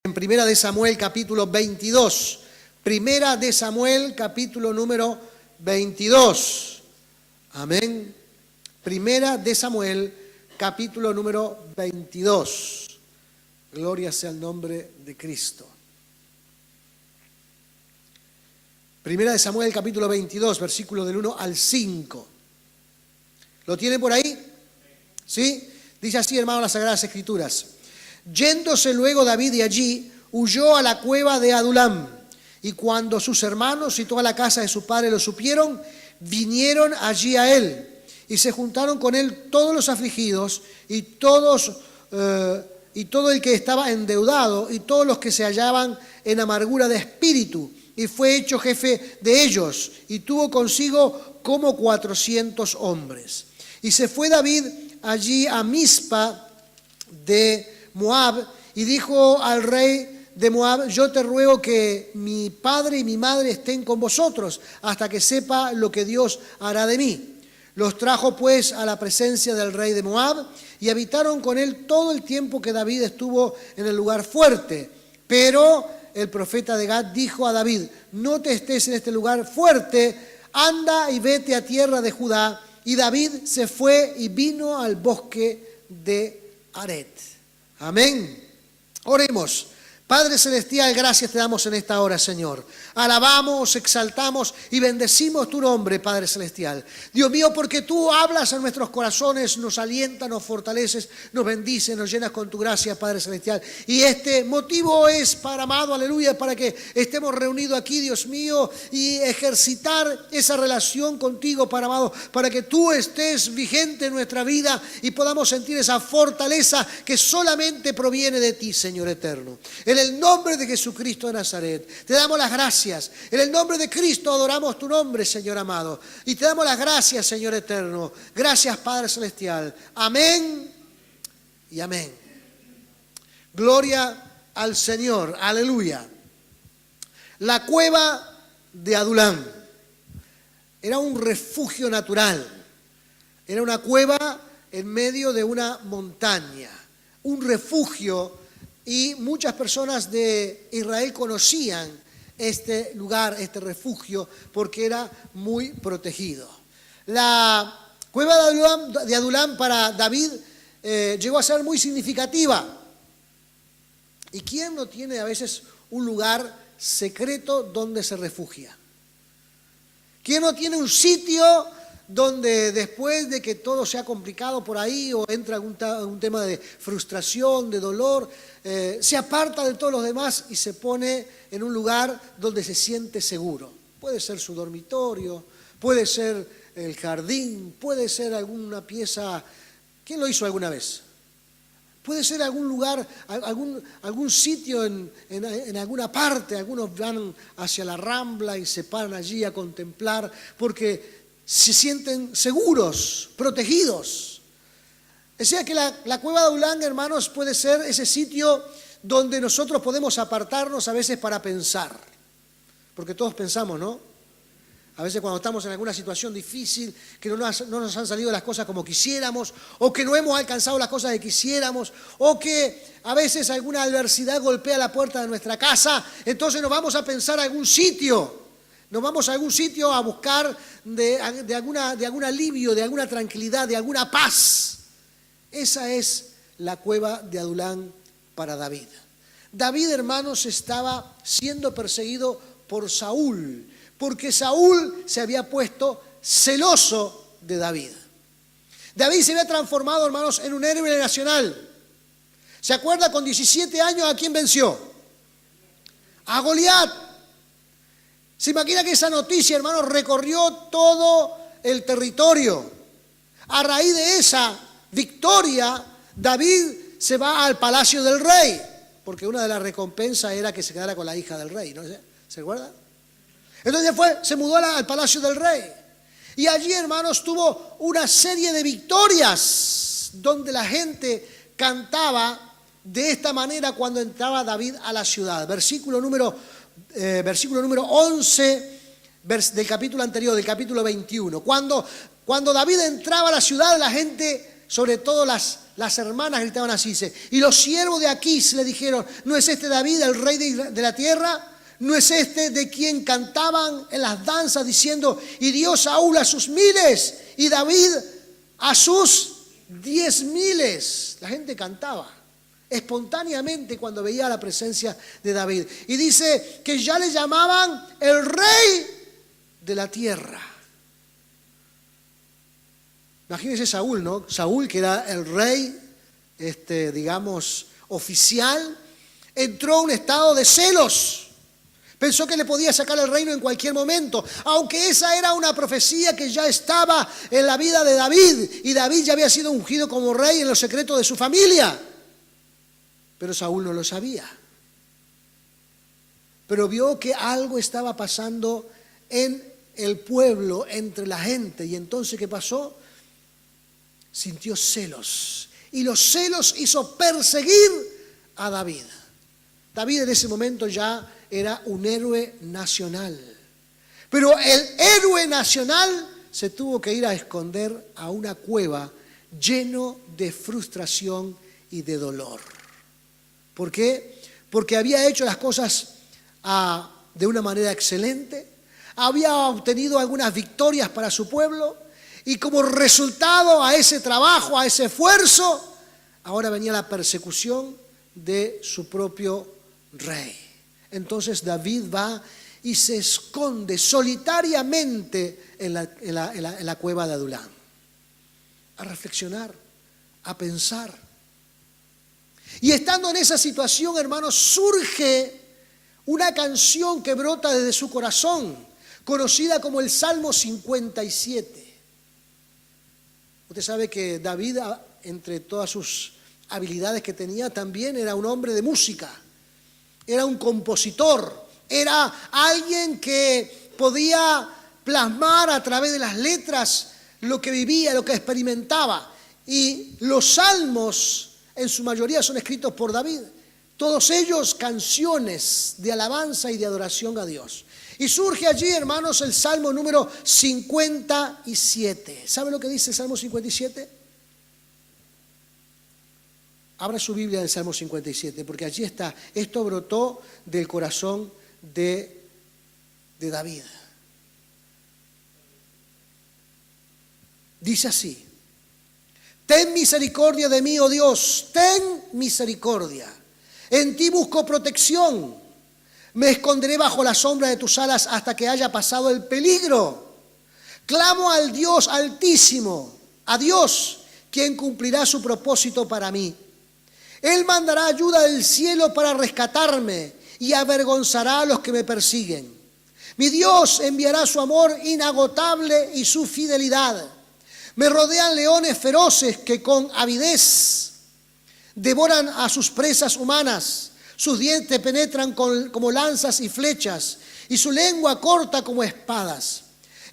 En Primera de Samuel capítulo 22. Primera de Samuel capítulo número 22. Amén. Primera de Samuel capítulo número 22. Gloria sea el nombre de Cristo. Primera de Samuel capítulo 22, versículo del 1 al 5. ¿Lo tienen por ahí? ¿Sí? Dice así, hermano, las Sagradas Escrituras. Yéndose luego David de allí, huyó a la cueva de Adulam. Y cuando sus hermanos y toda la casa de su padre lo supieron, vinieron allí a él. Y se juntaron con él todos los afligidos y todo el que estaba endeudado y todos los que se hallaban en amargura de espíritu. Y fue hecho jefe de ellos y tuvo consigo como 400 hombres. Y se fue David allí a Mizpa de Moab y dijo al rey de Moab: yo te ruego que mi padre y mi madre estén con vosotros hasta que sepa lo que Dios hará de mí. Los trajo pues a la presencia del rey de Moab y habitaron con él todo el tiempo que David estuvo en el lugar fuerte. Pero el profeta de Gad dijo a David: no te estés en este lugar fuerte, anda y vete a tierra de Judá. Y David se fue y vino al bosque de Aret. Amén. Oremos. Padre Celestial, gracias te damos en esta hora, Señor. Alabamos, exaltamos y bendecimos tu nombre, Padre Celestial. Dios mío, porque tú hablas a nuestros corazones, nos alientas, nos fortaleces, nos bendices, nos llenas con tu gracia, Padre Celestial. Y este motivo es para, amado, aleluya, para que estemos reunidos aquí, Dios mío, y ejercitar esa relación contigo, para, amado, para que tú estés vigente en nuestra vida y podamos sentir esa fortaleza que solamente proviene de ti, Señor eterno. En el nombre de Jesucristo de Nazaret, te damos las gracias. En el nombre de Cristo adoramos tu nombre, Señor amado. Y te damos las gracias, Señor eterno. Gracias, Padre Celestial. Amén y amén. Gloria al Señor. Aleluya. La cueva de Adulam era un refugio natural. Era una cueva en medio de una montaña. Un refugio. Y muchas personas de Israel conocían este lugar, este refugio, porque era muy protegido. La cueva de Adulam para David llegó a ser muy significativa. ¿Y quién no tiene a veces un lugar secreto donde se refugia? ¿Quién no tiene un sitio donde después de que todo sea complicado por ahí o entra algún tema de frustración, de dolor, se aparta de todos los demás y se pone en un lugar donde se siente seguro? Puede ser su dormitorio, puede ser el jardín, puede ser alguna pieza. ¿Quién lo hizo alguna vez? Puede ser algún lugar, algún sitio en alguna parte. Algunos van hacia la Rambla y se paran allí a contemplar porque se sienten seguros, protegidos. O sea que la cueva de Adulam, hermanos, puede ser ese sitio donde nosotros podemos apartarnos a veces para pensar. Porque todos pensamos, ¿no? A veces cuando estamos en alguna situación difícil, que no nos han salido las cosas como quisiéramos, o que no hemos alcanzado las cosas que quisiéramos, o que a veces alguna adversidad golpea la puerta de nuestra casa, entonces nos vamos a pensar a algún sitio. Nos vamos a algún sitio a buscar de algún alivio, de alguna tranquilidad, de alguna paz. Esa es la cueva de Adulam para David. David, hermanos, estaba siendo perseguido por Saúl, porque Saúl se había puesto celoso de David. David se había transformado, hermanos, en un héroe nacional. ¿Se acuerda? Con 17 años, ¿a quién venció? A Goliat. ¿Se imagina que esa noticia, hermanos, recorrió todo el territorio? A raíz de esa victoria, David se va al palacio del rey, porque una de las recompensas era que se quedara con la hija del rey, ¿no? ¿Se acuerdan? Entonces se mudó al palacio del rey. Y allí, hermanos, tuvo una serie de victorias donde la gente cantaba de esta manera cuando entraba David a la ciudad. Versículo número 11 del capítulo anterior, del capítulo 21. Cuando David entraba a la ciudad, la gente sobre todo las hermanas gritaban así, dice, y los siervos de Aquís le dijeron, ¿no es este David el rey de la tierra? ¿No es este de quien cantaban en las danzas diciendo, y dio Saúl a sus miles y David a sus 10,000? La gente cantaba espontáneamente cuando veía la presencia de David. Y dice que ya le llamaban el rey de la tierra. Imagínense Saúl, ¿no? Saúl, que era el rey, digamos, oficial, entró a un estado de celos. Pensó que le podía sacar el reino en cualquier momento, aunque esa era una profecía que ya estaba en la vida de David, y David ya había sido ungido como rey en los secretos de su familia. Pero Saúl no lo sabía. Pero vio que algo estaba pasando en el pueblo, entre la gente, y entonces ¿qué pasó? Sintió celos, y los celos hizo perseguir a David. David en ese momento ya era un héroe nacional, pero el héroe nacional se tuvo que ir a esconder a una cueva lleno de frustración y de dolor. ¿Por qué? Porque había hecho las cosas de una manera excelente, había obtenido algunas victorias para su pueblo, y como resultado a ese trabajo, a ese esfuerzo, ahora venía la persecución de su propio rey. Entonces David va y se esconde solitariamente en la cueva de Adulán, a reflexionar, a pensar. Y estando en esa situación, hermanos, surge una canción que brota desde su corazón, conocida como el Salmo 57. Usted sabe que David, entre todas sus habilidades que tenía, también era un hombre de música. Era un compositor, era alguien que podía plasmar a través de las letras lo que vivía, lo que experimentaba. Y los salmos, en su mayoría, son escritos por David. Todos ellos canciones de alabanza y de adoración a Dios. Y surge allí, hermanos, el Salmo número 57. ¿Sabe lo que dice el Salmo 57? Abra su Biblia del Salmo 57, porque allí está. Esto brotó del corazón de David. Dice así: ten misericordia de mí, oh Dios, ten misericordia. En ti busco protección. Me esconderé bajo la sombra de tus alas hasta que haya pasado el peligro. Clamo al Dios Altísimo, a Dios, quien cumplirá su propósito para mí. Él mandará ayuda del cielo para rescatarme y avergonzará a los que me persiguen. Mi Dios enviará su amor inagotable y su fidelidad. Me rodean leones feroces que con avidez devoran a sus presas humanas. Sus dientes penetran como lanzas y flechas, y su lengua corta como espadas.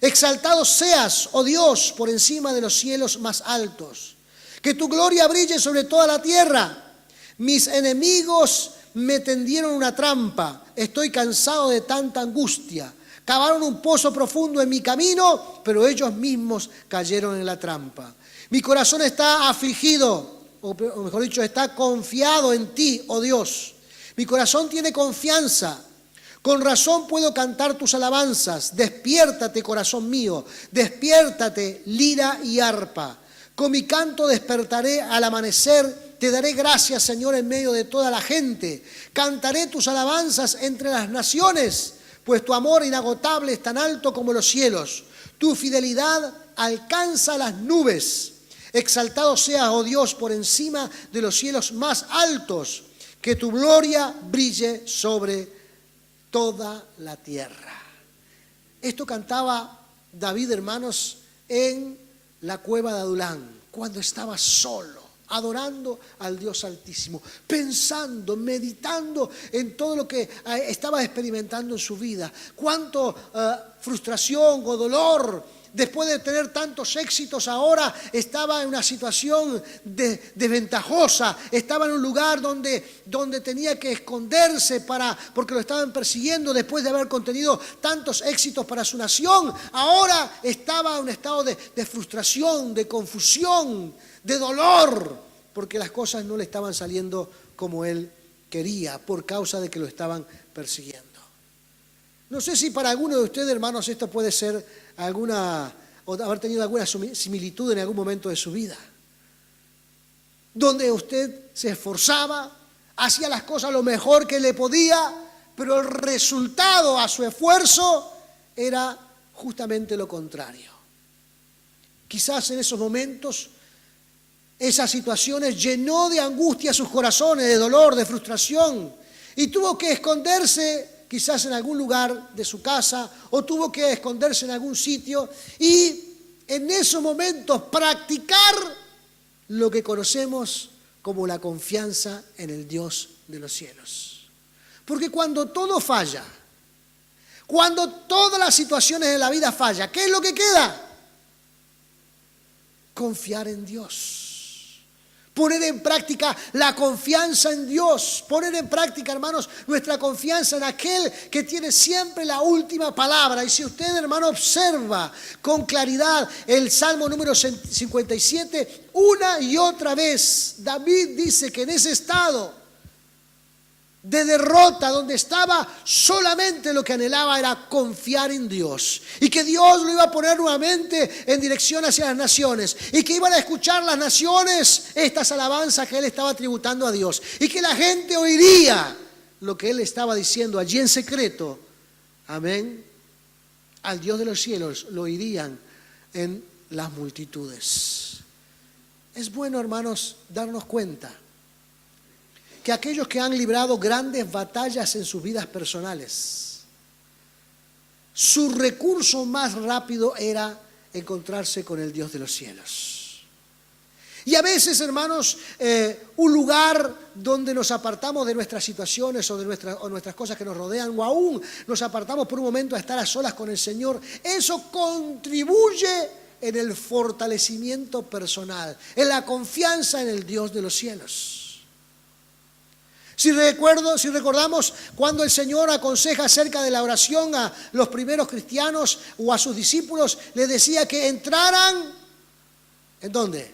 Exaltado seas, oh Dios, por encima de los cielos más altos. Que tu gloria brille sobre toda la tierra. Mis enemigos me tendieron una trampa. Estoy cansado de tanta angustia. Cavaron un pozo profundo en mi camino, pero ellos mismos cayeron en la trampa. Mi corazón está afligido, o mejor dicho, está confiado en ti, oh Dios. Mi corazón tiene confianza. Con razón puedo cantar tus alabanzas. Despiértate, corazón mío. Despiértate, lira y arpa. Con mi canto despertaré al amanecer. Te daré gracias, Señor, en medio de toda la gente. Cantaré tus alabanzas entre las naciones, pues tu amor inagotable es tan alto como los cielos. Tu fidelidad alcanza las nubes. Exaltado seas, oh Dios, por encima de los cielos más altos. Que tu gloria brille sobre toda la tierra. Esto cantaba David, hermanos, en la cueva de Adulán, cuando estaba solo, adorando al Dios Altísimo, pensando, meditando en todo lo que estaba experimentando en su vida. Cuánto frustración o dolor después de tener tantos éxitos, ahora estaba en una situación desventajosa, estaba en un lugar donde tenía que esconderse porque lo estaban persiguiendo después de haber contenido tantos éxitos para su nación. Ahora estaba en un estado de frustración, de confusión, de dolor, porque las cosas no le estaban saliendo como él quería por causa de que lo estaban persiguiendo. No sé si para alguno de ustedes, hermanos, esto puede ser o haber tenido alguna similitud en algún momento de su vida, donde usted se esforzaba, hacía las cosas lo mejor que le podía, pero el resultado a su esfuerzo era justamente lo contrario. Quizás en esos momentos, esas situaciones llenó de angustia sus corazones, de dolor, de frustración, y tuvo que esconderse quizás en algún lugar de su casa, o tuvo que esconderse en algún sitio, y en esos momentos practicar lo que conocemos como la confianza en el Dios de los cielos. Porque cuando todo falla, cuando todas las situaciones de la vida fallan, ¿qué es lo que queda? Confiar en Dios. Poner en práctica la confianza en Dios. Poner en práctica, hermanos, nuestra confianza en aquel que tiene siempre la última palabra. Y si usted, hermano, observa con claridad el Salmo número 57, una y otra vez, David dice que en ese estado de derrota, donde estaba, solamente lo que anhelaba era confiar en Dios, y que Dios lo iba a poner nuevamente en dirección hacia las naciones, y que iban a escuchar las naciones estas alabanzas que él estaba tributando a Dios, y que la gente oiría lo que él estaba diciendo allí en secreto. Amén. Al Dios de los cielos lo oirían en las multitudes. Es bueno, hermanos, darnos cuenta que aquellos que han librado grandes batallas en sus vidas personales, su recurso más rápido era encontrarse con el Dios de los cielos. Y a veces, hermanos, un lugar donde nos apartamos de nuestras situaciones o de nuestras cosas que nos rodean, o aún nos apartamos por un momento a estar a solas con el Señor, eso contribuye en el fortalecimiento personal, en la confianza en el Dios de los cielos. Si recordamos cuando el Señor aconseja acerca de la oración a los primeros cristianos o a sus discípulos, les decía que entraran, ¿en dónde?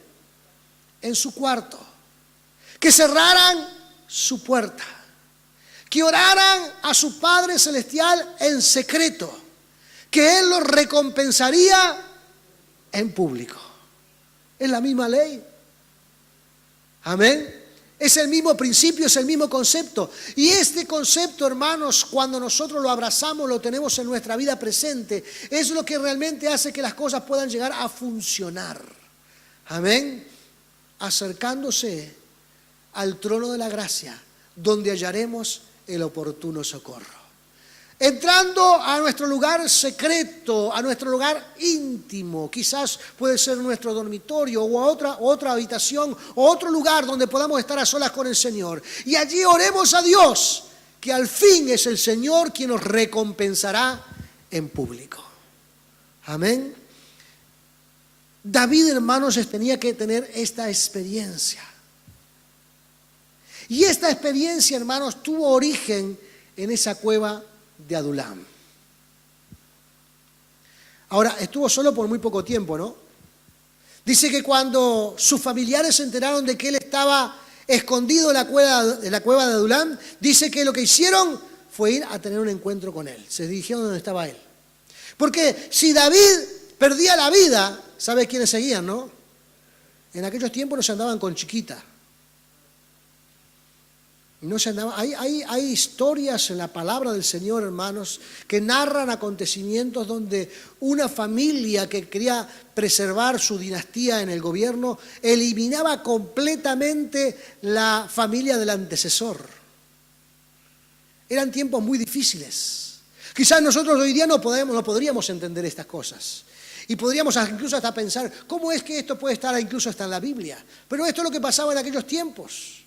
En su cuarto, que cerraran su puerta, que oraran a su Padre Celestial en secreto, que Él los recompensaría en público. Es la misma ley. Amén. Es el mismo principio, es el mismo concepto. Y este concepto, hermanos, cuando nosotros lo abrazamos, lo tenemos en nuestra vida presente, es lo que realmente hace que las cosas puedan llegar a funcionar. Amén. Acercándose al trono de la gracia, donde hallaremos el oportuno socorro. Entrando a nuestro lugar secreto, a nuestro lugar íntimo, quizás puede ser nuestro dormitorio o otra habitación o otro lugar donde podamos estar a solas con el Señor. Y allí oremos a Dios, que al fin es el Señor quien nos recompensará en público. Amén. David, hermanos, tenía que tener esta experiencia. Y esta experiencia, hermanos, tuvo origen en esa cueva de Adulam. Ahora, estuvo solo por muy poco tiempo, ¿no? Dice que cuando sus familiares se enteraron de que él estaba escondido en la cueva de Adulam, dice que lo que hicieron fue ir a tener un encuentro con él. Se dirigieron donde estaba él. Porque si David perdía la vida, ¿sabe quiénes seguían, no? En aquellos tiempos no se andaban con chiquita. No se andaba. Hay historias en la palabra del Señor, hermanos, que narran acontecimientos donde una familia que quería preservar su dinastía en el gobierno eliminaba completamente la familia del antecesor. Eran tiempos muy difíciles. Quizás nosotros hoy día no podríamos entender estas cosas. Y podríamos incluso hasta pensar, ¿cómo es que esto puede estar incluso hasta en la Biblia? Pero esto es lo que pasaba en aquellos tiempos.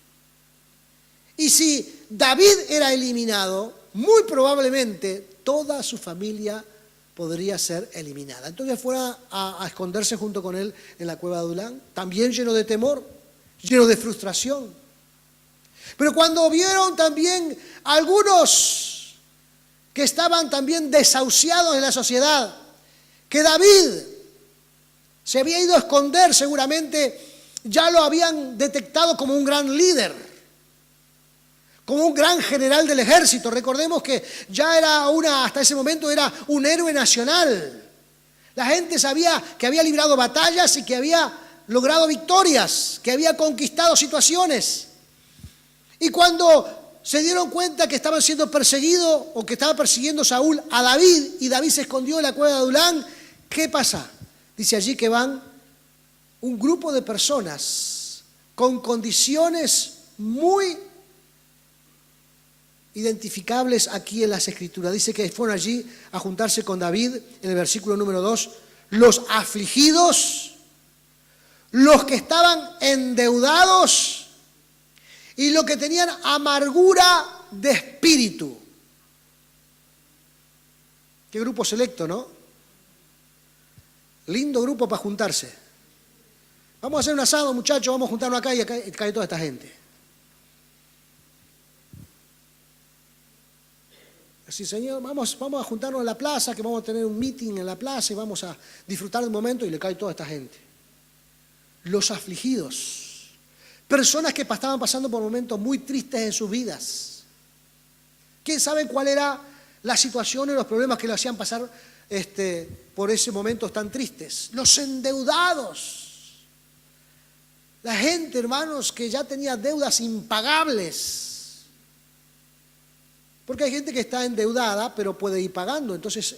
Y si David era eliminado, muy probablemente toda su familia podría ser eliminada. Entonces fueron a esconderse junto con él en la cueva de Adulán, también lleno de temor, lleno de frustración. Pero cuando vieron también algunos que estaban también desahuciados en la sociedad, que David se había ido a esconder, seguramente ya lo habían detectado como un gran líder, como un gran general del ejército. Recordemos que ya hasta ese momento era un héroe nacional. La gente sabía que había librado batallas y que había logrado victorias, que había conquistado situaciones. Y cuando se dieron cuenta que estaban siendo perseguidos o que estaba persiguiendo Saúl a David y David se escondió en la cueva de Adulán, ¿qué pasa? Dice allí que van un grupo de personas con condiciones muy identificables aquí en las Escrituras. Dice que fueron allí a juntarse con David, en el versículo número 2, los afligidos, los que estaban endeudados y los que tenían amargura de espíritu. Qué grupo selecto, ¿no? Lindo grupo para juntarse. Vamos a hacer un asado, muchachos, vamos a juntarnos acá y acá cae toda esta gente. Así, Señor, vamos a juntarnos en la plaza, que vamos a tener un meeting en la plaza y vamos a disfrutar del momento, y le cae toda esta gente. Los afligidos. Personas que estaban pasando por momentos muy tristes en sus vidas. ¿Quién sabe cuál era la situación y los problemas que le hacían pasar por ese momentos tan tristes? Los endeudados. La gente, hermanos, que ya tenía deudas impagables. Porque hay gente que está endeudada, pero puede ir pagando. Entonces,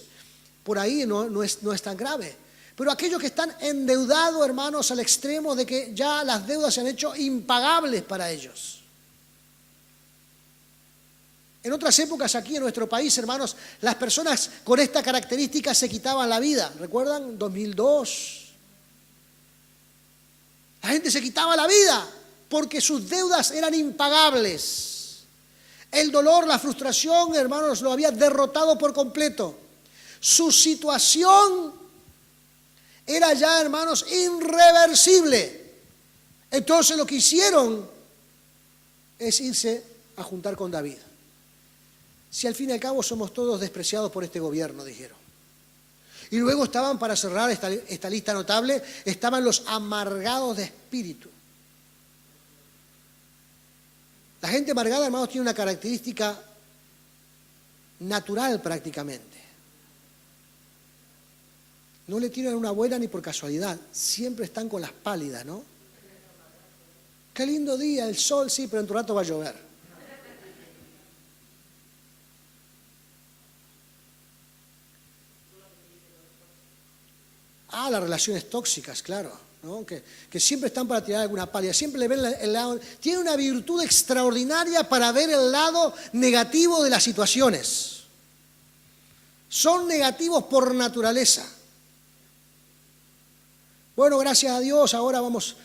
por ahí no es tan grave. Pero aquellos que están endeudados, hermanos, al extremo de que ya las deudas se han hecho impagables para ellos. En otras épocas aquí en nuestro país, hermanos, las personas con esta característica se quitaban la vida. ¿Recuerdan? 2002. La gente se quitaba la vida porque sus deudas eran impagables. El dolor, la frustración, hermanos, lo había derrotado por completo. Su situación era ya, hermanos, irreversible. Entonces lo que hicieron es irse a juntar con David. Si al fin y al cabo somos todos despreciados por este gobierno, dijeron. Y luego estaban, para cerrar esta lista notable, estaban los amargados de espíritu. La gente amargada, hermanos, tiene una característica natural prácticamente. No le tiran una buena ni por casualidad. Siempre están con las pálidas, ¿no? Qué lindo día, el sol, sí, pero en tu rato va a llover. Las relaciones tóxicas, claro, ¿no? Que siempre están para tirar alguna pálida. Siempre le ven el lado. Tiene una virtud extraordinaria para ver el lado negativo de las situaciones. Son negativos por naturaleza. Bueno, gracias a Dios, ahora vamos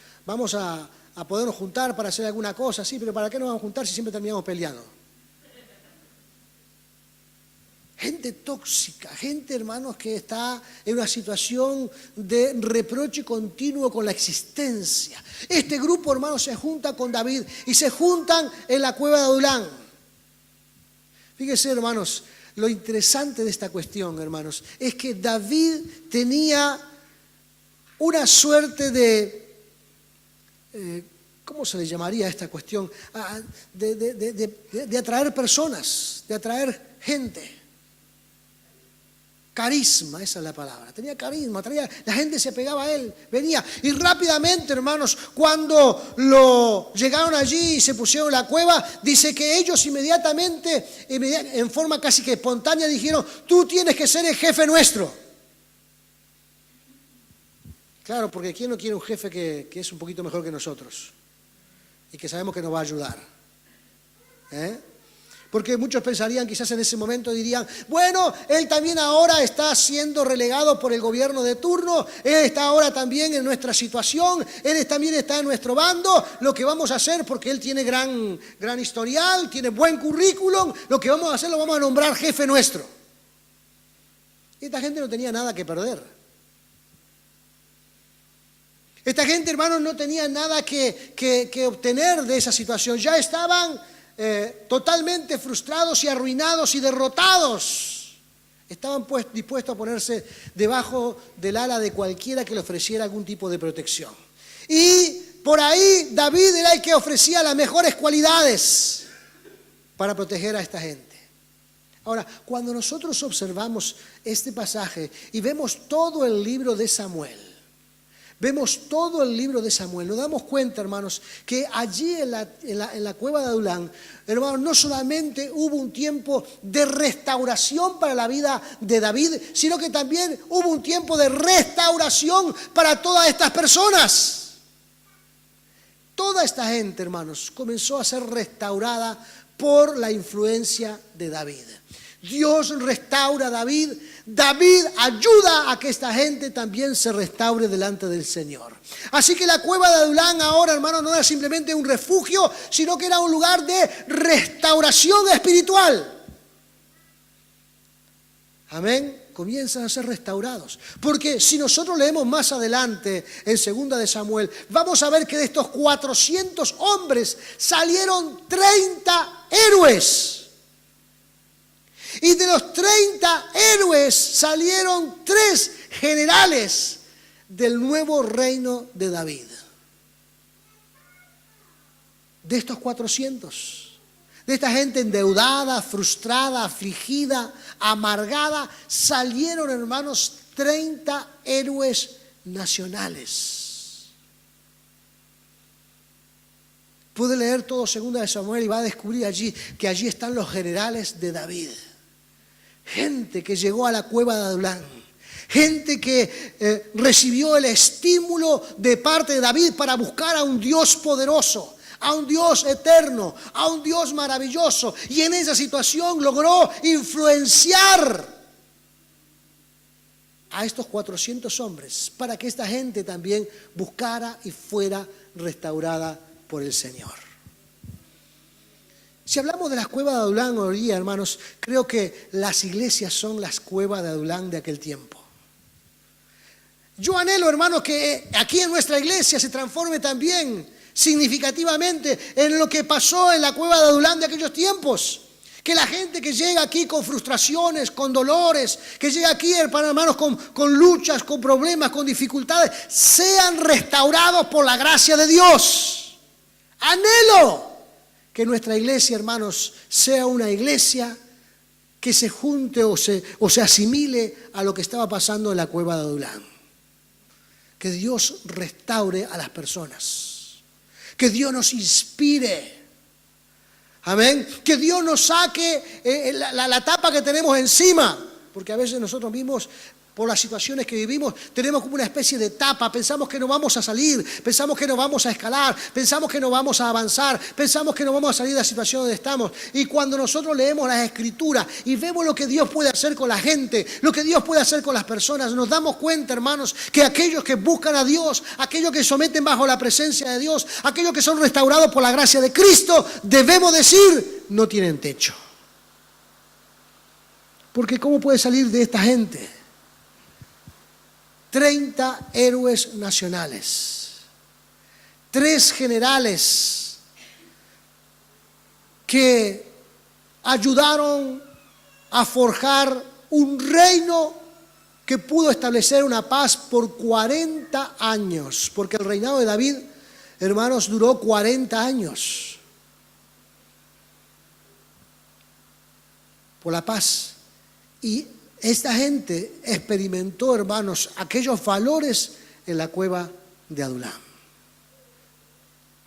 a podernos juntar para hacer alguna cosa, sí, pero ¿para qué nos vamos a juntar si siempre terminamos peleando? Gente tóxica, gente, hermanos, que está en una situación de reproche continuo con la existencia. Este grupo, hermanos, se junta con David y se juntan en la cueva de Adulán. Fíjense, hermanos, lo interesante de esta cuestión, hermanos, es que David tenía una suerte de, ¿cómo se le llamaría a esta cuestión? De atraer personas, de atraer gente. Carisma, esa es la palabra. Tenía carisma, la gente se pegaba a él, venía. Y rápidamente, hermanos, cuando llegaron allí y se pusieron en la cueva, dice que ellos inmediatamente, en forma casi que espontánea, dijeron: tú tienes que ser el jefe nuestro. Claro, porque ¿quién no quiere un jefe que es un poquito mejor que nosotros? Y que sabemos que nos va a ayudar. Porque muchos pensarían, quizás en ese momento dirían: bueno, él también ahora está siendo relegado por el gobierno de turno, él está ahora también en nuestra situación, él también está en nuestro bando, lo que vamos a hacer, porque él tiene gran historial, tiene buen currículum, lo que vamos a hacer lo vamos a nombrar jefe nuestro. Esta gente no tenía nada que perder. Esta gente, hermanos, no tenía nada que obtener de esa situación. Ya estaban totalmente frustrados y arruinados y derrotados. Estaban pues dispuestos a ponerse debajo del ala de cualquiera que le ofreciera algún tipo de protección. Y por ahí David era el que ofrecía las mejores cualidades para proteger a esta gente. Ahora, cuando nosotros observamos este pasaje y vemos todo el libro de Samuel, nos damos cuenta, hermanos, que allí en la cueva de Adulán, hermanos, no solamente hubo un tiempo de restauración para la vida de David, sino que también hubo un tiempo de restauración para todas estas personas. Toda esta gente, hermanos, comenzó a ser restaurada por la influencia de David. Dios restaura a David. David ayuda a que esta gente también se restaure delante del Señor. Así que la cueva de Adulán ahora, hermanos, no era simplemente un refugio, sino que era un lugar de restauración espiritual. Amén. Comienzan a ser restaurados. Porque si nosotros leemos más adelante en 2 de Samuel, vamos a ver que de estos 400 hombres salieron 30 héroes. Y de los 30 héroes salieron 3 generales del nuevo reino de David. De estos 400. De esta gente endeudada, frustrada, afligida, amargada, salieron, hermanos, 30 héroes nacionales. Puede leer todo 2 de Samuel y va a descubrir allí que allí están los generales de David. Gente que llegó a la cueva de Adulán. Gente que recibió el estímulo de parte de David para buscar a un Dios poderoso, a un Dios eterno, a un Dios maravilloso. Y en esa situación logró influenciar a estos 400 hombres para que esta gente también buscara y fuera restaurada por el Señor. Si hablamos de las cuevas de Adulán hoy día, hermanos, creo que las iglesias son las cuevas de Adulán de aquel tiempo. Yo anhelo, hermanos, que aquí en nuestra iglesia se transforme también significativamente en lo que pasó en la cueva de Adulán de aquellos tiempos. Que la gente que llega aquí con frustraciones, con dolores, que llega aquí, hermanos, con luchas, con problemas, con dificultades, sean restaurados por la gracia de Dios. Anhelo que nuestra iglesia, hermanos, sea una iglesia que se junte o se asimile a lo que estaba pasando en la cueva de Adulán. Que Dios restaure a las personas. Que Dios nos inspire. Amén. Que Dios nos saque la tapa que tenemos encima. Porque a veces nosotros mismos, por las situaciones que vivimos, tenemos como una especie de tapa. Pensamos que no vamos a salir, pensamos que no vamos a escalar, pensamos que no vamos a avanzar, pensamos que no vamos a salir de la situación donde estamos. Y cuando nosotros leemos las Escrituras y vemos lo que Dios puede hacer con la gente, lo que Dios puede hacer con las personas, nos damos cuenta, hermanos, que aquellos que buscan a Dios, aquellos que someten bajo la presencia de Dios, aquellos que son restaurados por la gracia de Cristo, debemos decir, no tienen techo. Porque ¿cómo puede salir de esta gente? 30 héroes nacionales, 3 generales que ayudaron a forjar un reino que pudo establecer una paz por 40 años, porque el reinado de David, hermanos, duró 40 años por la paz. Y esta gente experimentó, hermanos, aquellos valores en la cueva de Adulán.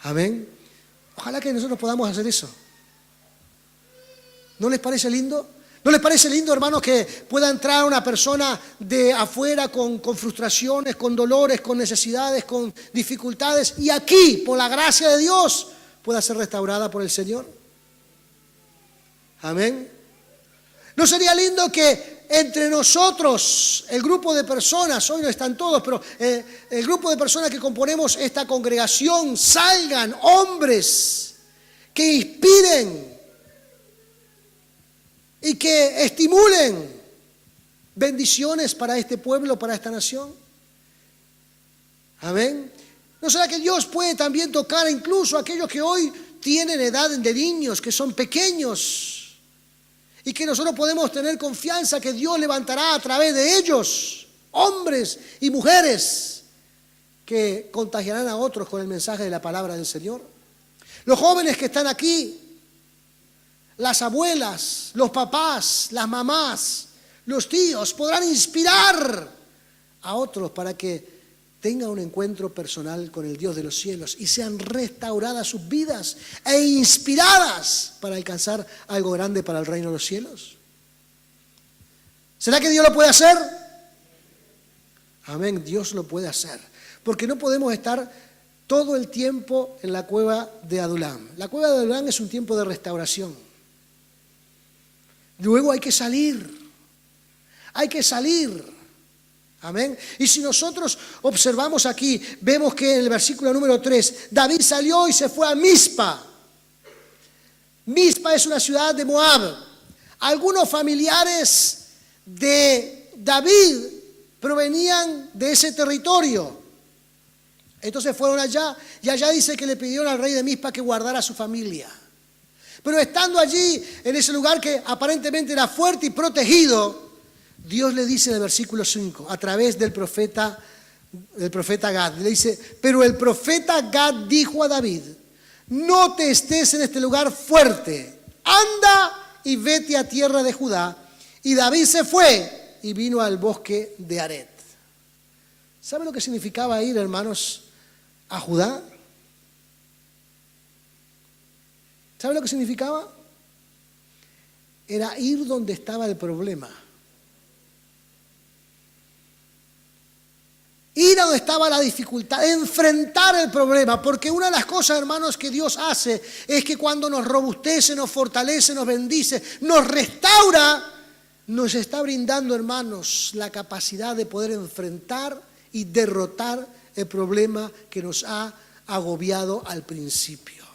Amén. Ojalá que nosotros podamos hacer eso. ¿No les parece lindo? ¿No les parece lindo, hermanos, que pueda entrar una persona de afuera con frustraciones, con dolores, con necesidades, con dificultades, y aquí, por la gracia de Dios, pueda ser restaurada por el Señor? Amén. ¿No sería lindo que entre nosotros, el grupo de personas, hoy no están todos, pero el grupo de personas que componemos esta congregación, salgan hombres que inspiren y que estimulen bendiciones para este pueblo, para esta nación? Amén. ¿No será que Dios puede también tocar incluso a aquellos que hoy tienen edad de niños, que son pequeños, y que nosotros podemos tener confianza que Dios levantará a través de ellos hombres y mujeres que contagiarán a otros con el mensaje de la palabra del Señor? Los jóvenes que están aquí, las abuelas, los papás, las mamás, los tíos, podrán inspirar a otros para que tengan un encuentro personal con el Dios de los cielos y sean restauradas sus vidas e inspiradas para alcanzar algo grande para el reino de los cielos. ¿Será que Dios lo puede hacer? Amén, Dios lo puede hacer. Porque no podemos estar todo el tiempo en la cueva de Adulam. La cueva de Adulam es un tiempo de restauración. Luego hay que salir. Hay que salir. Amén. Y si nosotros observamos aquí, vemos que en el versículo número 3, David salió y se fue a Mizpa. Mizpa es una ciudad de Moab. Algunos familiares de David provenían de ese territorio. Entonces fueron allá y allá dice que le pidieron al rey de Mizpa que guardara a su familia. Pero estando allí, en ese lugar que aparentemente era fuerte y protegido, Dios le dice en el versículo 5, a través del profeta Gad, le dice, pero el profeta Gad dijo a David, no te estés en este lugar fuerte, anda y vete a tierra de Judá. Y David se fue y vino al bosque de Aret. ¿Sabe lo que significaba ir, hermanos, a Judá? ¿Sabe lo que significaba? Era ir donde estaba el problema. Ir a donde estaba la dificultad, enfrentar el problema, porque una de las cosas, hermanos, que Dios hace es que cuando nos robustece, nos fortalece, nos bendice, nos restaura, nos está brindando, hermanos, la capacidad de poder enfrentar y derrotar el problema que nos ha agobiado al principio.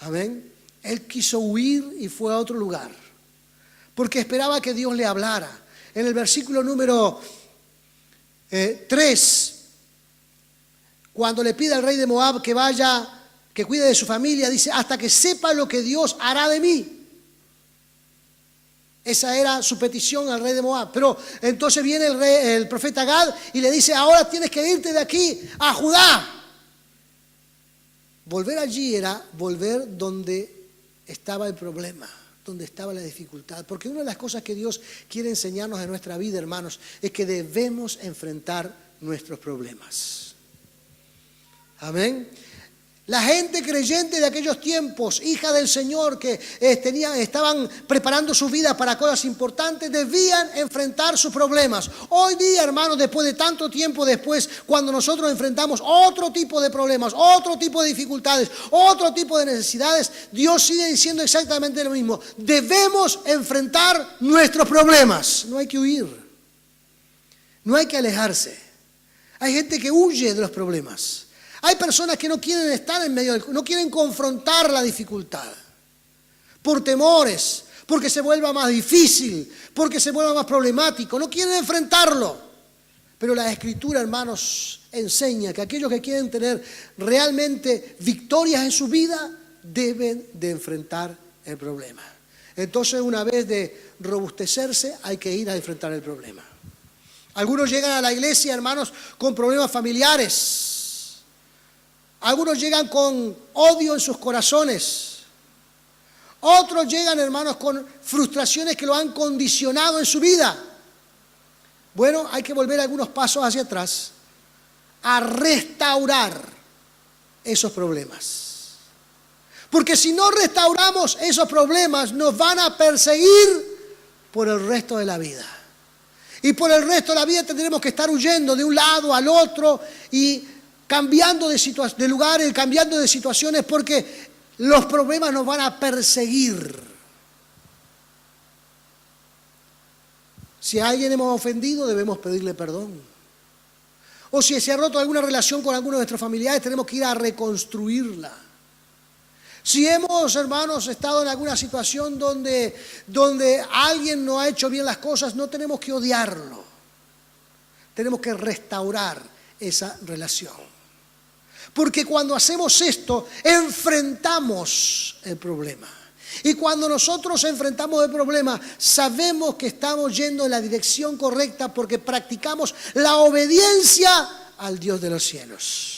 Amén. Él quiso huir y fue a otro lugar, porque esperaba que Dios le hablara. En el versículo número 3, cuando le pide al rey de Moab que vaya, que cuide de su familia, dice, hasta que sepa lo que Dios hará de mí. Esa era su petición al rey de Moab. Pero entonces viene el profeta Gad y le dice, ahora tienes que irte de aquí a Judá. Volver allí era volver donde estaba el problema, donde estaba la dificultad. Porque una de las cosas que Dios quiere enseñarnos en nuestra vida, hermanos, es que debemos enfrentar nuestros problemas. Amén. La gente creyente de aquellos tiempos, hija del Señor, que estaban preparando su vida para cosas importantes, debían enfrentar sus problemas. Hoy día, hermanos, después de tanto tiempo después, cuando nosotros enfrentamos otro tipo de problemas, otro tipo de dificultades, otro tipo de necesidades, Dios sigue diciendo exactamente lo mismo. Debemos enfrentar nuestros problemas. No hay que huir. No hay que alejarse. Hay gente que huye de los problemas. Hay personas que no quieren estar en medio, no quieren confrontar la dificultad por temores, porque se vuelva más difícil, porque se vuelva más problemático, no quieren enfrentarlo. Pero la Escritura, hermanos, enseña que aquellos que quieren tener realmente victorias en su vida deben de enfrentar el problema. Entonces, una vez de robustecerse, hay que ir a enfrentar el problema. Algunos llegan a la iglesia, hermanos, con problemas familiares. Algunos llegan con odio en sus corazones. Otros llegan, hermanos, con frustraciones que lo han condicionado en su vida. Bueno, hay que volver algunos pasos hacia atrás a restaurar esos problemas. Porque si no restauramos esos problemas, nos van a perseguir por el resto de la vida. Y por el resto de la vida tendremos que estar huyendo de un lado al otro y cambiando de lugares, cambiando de situaciones, porque los problemas nos van a perseguir. Si a alguien hemos ofendido, debemos pedirle perdón. O si se ha roto alguna relación con alguno de nuestros familiares, tenemos que ir a reconstruirla. Si hemos, hermanos, estado en alguna situación donde alguien no ha hecho bien las cosas, no tenemos que odiarlo. Tenemos que restaurar esa relación. Porque cuando hacemos esto, enfrentamos el problema. Y cuando nosotros enfrentamos el problema, sabemos que estamos yendo en la dirección correcta porque practicamos la obediencia al Dios de los cielos.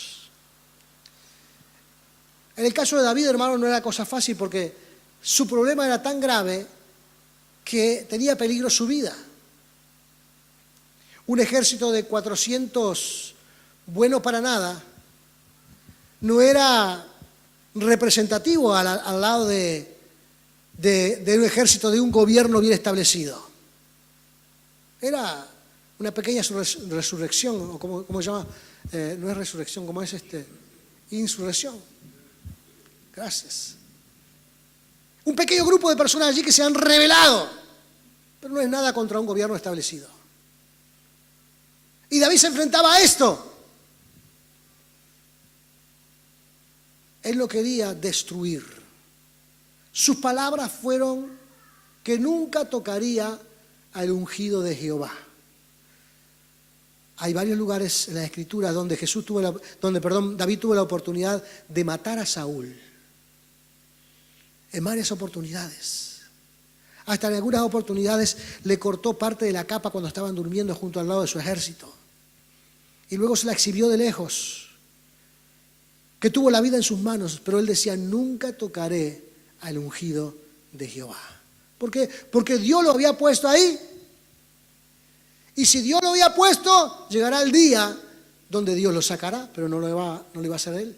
En el caso de David, hermano, no era cosa fácil porque su problema era tan grave que tenía peligro su vida. Un ejército de 400 bueno para nada no era representativo al lado de un ejército, de un gobierno bien establecido. Era una pequeña resurrección, o ¿cómo se llama? No es resurrección, ¿cómo es insurrección? Gracias. Un pequeño grupo de personas allí que se han rebelado, pero no es nada contra un gobierno establecido. Y David se enfrentaba a esto. Él lo quería destruir. Sus palabras fueron que nunca tocaría al ungido de Jehová. Hay varios lugares en la Escritura donde David tuvo la oportunidad de matar a Saúl. En varias oportunidades. Hasta en algunas oportunidades le cortó parte de la capa cuando estaban durmiendo junto al lado de su ejército. Y luego se la exhibió de lejos. Que tuvo la vida en sus manos, pero él decía, nunca tocaré al ungido de Jehová. ¿Por qué? Porque Dios lo había puesto ahí. Y si Dios lo había puesto, llegará el día donde Dios lo sacará, pero no le va a hacer él.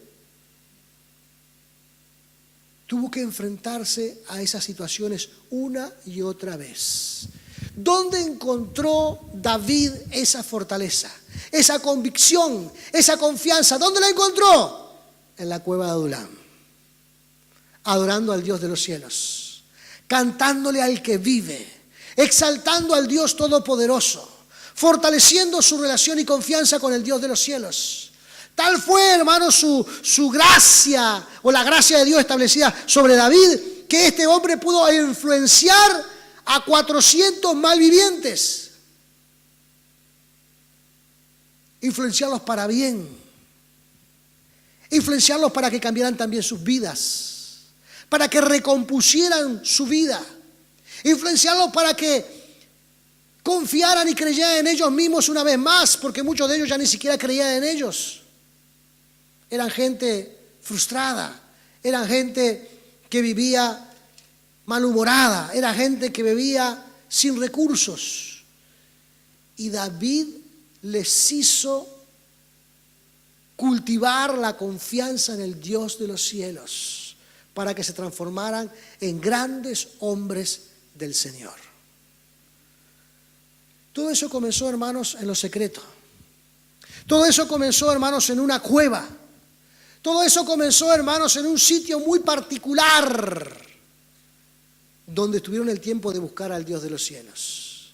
Tuvo que enfrentarse a esas situaciones una y otra vez. ¿Dónde encontró David esa fortaleza, esa convicción, esa confianza? ¿Dónde la encontró? En la cueva de Adulam, adorando al Dios de los cielos, cantándole al que vive, exaltando al Dios todopoderoso, fortaleciendo su relación y confianza con el Dios de los cielos. Tal fue, hermano, su gracia, o la gracia de Dios establecida sobre David, que este hombre pudo influenciar a 400 malvivientes. Influenciarlos para bien. Influenciarlos para que cambiaran también sus vidas. Para que recompusieran su vida. Influenciarlos para que confiaran y creyeran en ellos mismos una vez más, porque muchos de ellos ya ni siquiera creían en ellos. Eran gente frustrada, eran gente que vivía malhumorada, era gente que vivía sin recursos. Y David les hizo cultivar la confianza en el Dios de los cielos para que se transformaran en grandes hombres del Señor. Todo eso comenzó, hermanos, en lo secreto. Todo eso comenzó, hermanos, en una cueva. Todo eso comenzó, hermanos, en un sitio muy particular, donde tuvieron el tiempo de buscar al Dios de los cielos.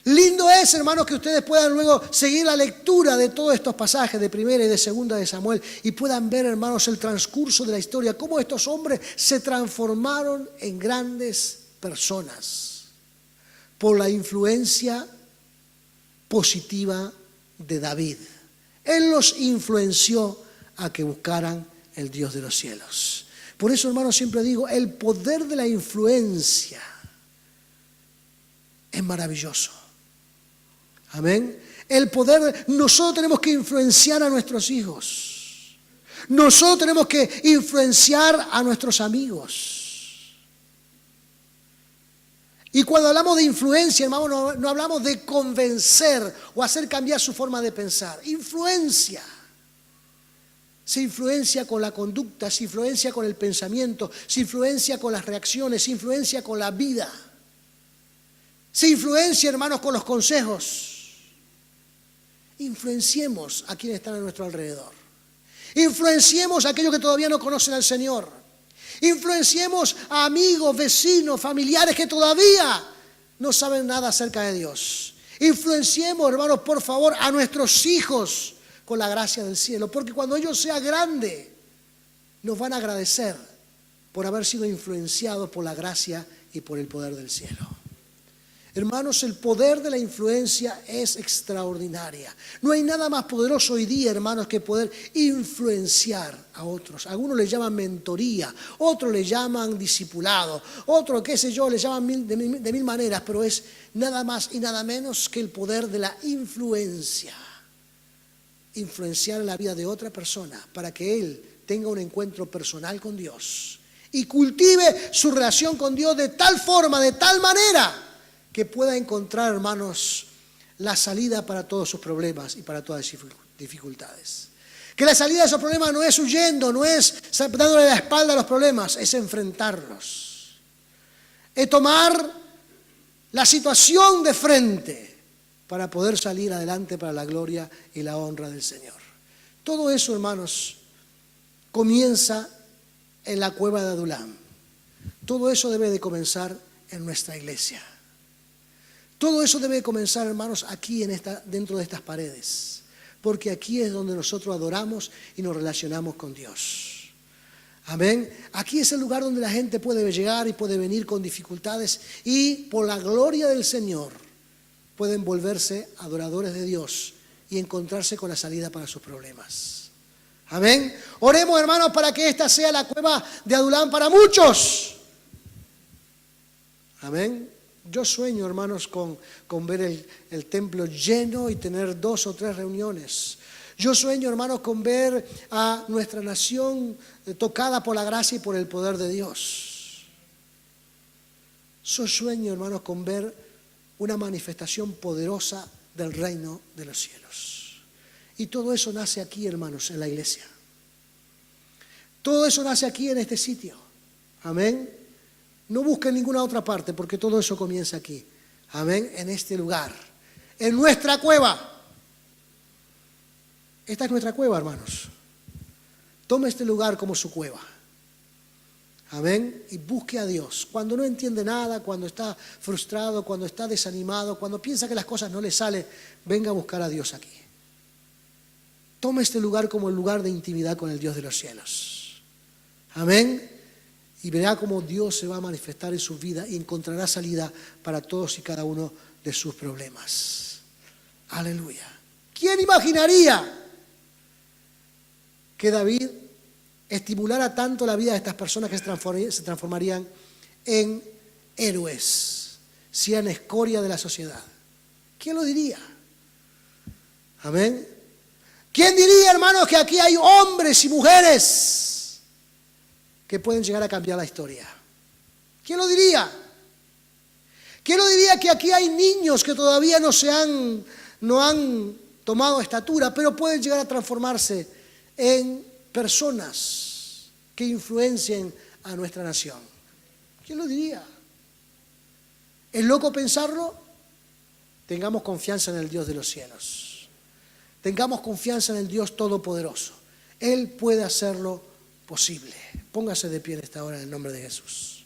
Lindo es, hermanos, que ustedes puedan luego seguir la lectura de todos estos pasajes de primera y de segunda de Samuel y puedan ver, hermanos, el transcurso de la historia, cómo estos hombres se transformaron en grandes personas por la influencia positiva de David. Él los influenció a que buscaran el Dios de los cielos. Por eso, hermanos, siempre digo, el poder de la influencia es maravilloso. Amén. El poder, nosotros tenemos que influenciar a nuestros hijos. Nosotros tenemos que influenciar a nuestros amigos. Y cuando hablamos de influencia, hermano, no hablamos de convencer o hacer cambiar su forma de pensar. Influencia. Se influencia con la conducta, se influencia con el pensamiento, se influencia con las reacciones, se influencia con la vida. Se influencia, hermanos, con los consejos. Influenciemos a quienes están a nuestro alrededor. Influenciemos a aquellos que todavía no conocen al Señor. Influenciemos a amigos, vecinos, familiares que todavía no saben nada acerca de Dios. Influenciemos, hermanos, por favor, a nuestros hijos con la gracia del cielo, porque cuando ellos sean grandes, nos van a agradecer por haber sido influenciados por la gracia y por el poder del cielo. Hermanos, el poder de la influencia es extraordinaria. No hay nada más poderoso hoy día, hermanos, que poder influenciar a otros. Algunos le llaman mentoría, otros le llaman discipulado, otros, qué sé yo, le llaman de mil maneras, pero es nada más y nada menos que el poder de la influencia. Influenciar la vida de otra persona para que él tenga un encuentro personal con Dios y cultive su relación con Dios de tal forma, de tal manera, que pueda encontrar, hermanos, la salida para todos sus problemas y para todas las dificultades. Que la salida de esos problemas no es huyendo, no es dándole la espalda a los problemas, es enfrentarlos. Es tomar la situación de frente para poder salir adelante para la gloria y la honra del Señor. Todo eso, hermanos, comienza en la cueva de Adulam. Todo eso debe de comenzar en nuestra iglesia. Todo eso debe comenzar, hermanos, aquí dentro de estas paredes, porque aquí es donde nosotros adoramos y nos relacionamos con Dios. Amén. Aquí es el lugar donde la gente puede llegar y puede venir con dificultades y por la gloria del Señor pueden volverse adoradores de Dios y encontrarse con la salida para sus problemas. Amén. Oremos, hermanos, para que esta sea la cueva de Adulam para muchos. Amén. Yo sueño, hermanos, con ver el templo lleno y tener 2 o 3 reuniones. Yo sueño, hermanos, con ver a nuestra nación tocada por la gracia y por el poder de Dios. Yo sueño, hermanos, con ver una manifestación poderosa del reino de los cielos. Y todo eso nace aquí, hermanos, en la iglesia. Todo eso nace aquí en este sitio. Amén. No busquen ninguna otra parte porque todo eso comienza aquí. Amén. En este lugar. En nuestra cueva. Esta es nuestra cueva, hermanos. Tome este lugar como su cueva. Amén. Y busque a Dios. Cuando no entiende nada, cuando está frustrado, cuando está desanimado, cuando piensa que las cosas no le salen, venga a buscar a Dios aquí. Tome este lugar como el lugar de intimidad con el Dios de los cielos. Amén. Y verá cómo Dios se va a manifestar en su vida y encontrará salida para todos y cada uno de sus problemas. Aleluya. ¿Quién imaginaría que David estimulara tanto la vida de estas personas que se transformarían en héroes, sean escoria de la sociedad? ¿Quién lo diría? Amén. ¿Quién diría, hermanos, que aquí hay hombres y mujeres que pueden llegar a cambiar la historia? ¿Quién lo diría? ¿Quién lo diría que aquí hay niños que todavía no han tomado estatura, pero pueden llegar a transformarse en personas que influencien a nuestra nación? ¿Quién lo diría? ¿Es loco pensarlo? Tengamos confianza en el Dios de los cielos. Tengamos confianza en el Dios Todopoderoso. Él puede hacerlo posible. Póngase de pie en esta hora en el nombre de Jesús.